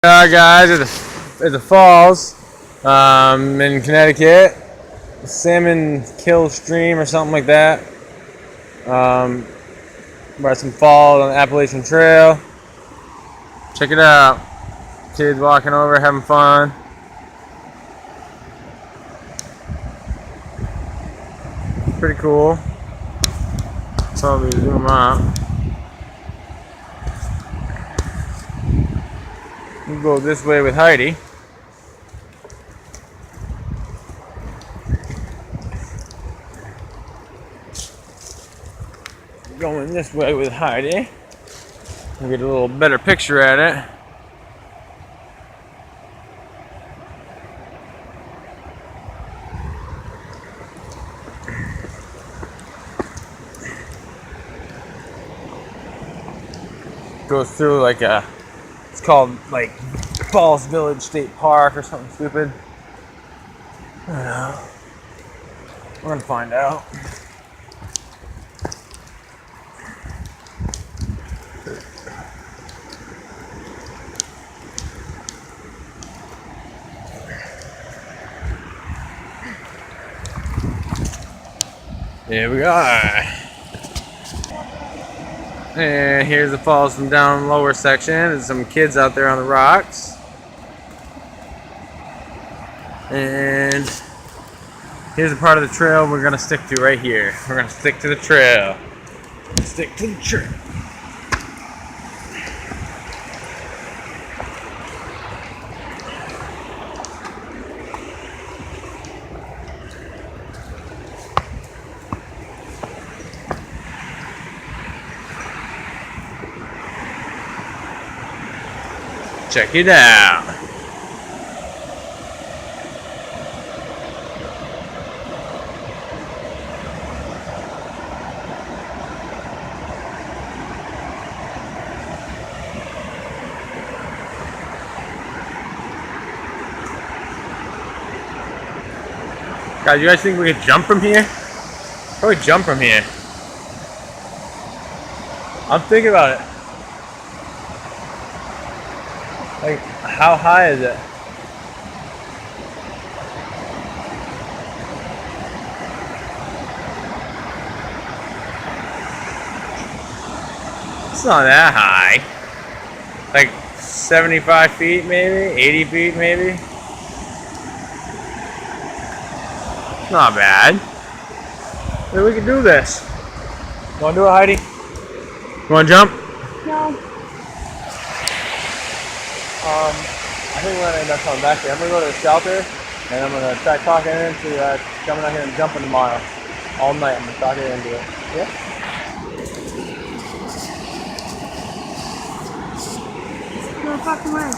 Guys, at the falls in Connecticut, Salmon Kill Stream or something like that. By some falls on the Appalachian Trail. Check it out. Kids walking over, having fun. Pretty cool. Probably zoom out. We'll go this way with Heidi. Going this way with Heidi. We'll get a little better picture at it. Goes through like it's called like Falls Village State Park or something stupid. I don't know. We're gonna find out. Here we are. And here's the falls from down lower section. There's some kids out there on the rocks. And here's a part of the trail we're gonna stick to right here. We're gonna stick to the trail. Stick to the trail. Check it out. Guys, you guys think we could jump from here? Probably jump from here. I'm thinking about it. Like, how high is it? It's not that high. Like 75 feet maybe? 80 feet maybe? It's not bad. Maybe we can do this. You wanna do it, Heidi? You wanna jump? No. I think we're gonna end up coming back here. I'm gonna go to the shelter and I'm gonna try talking into coming out here and jumping tomorrow. All night. I'm gonna talk it into it. Yeah? No fucking way.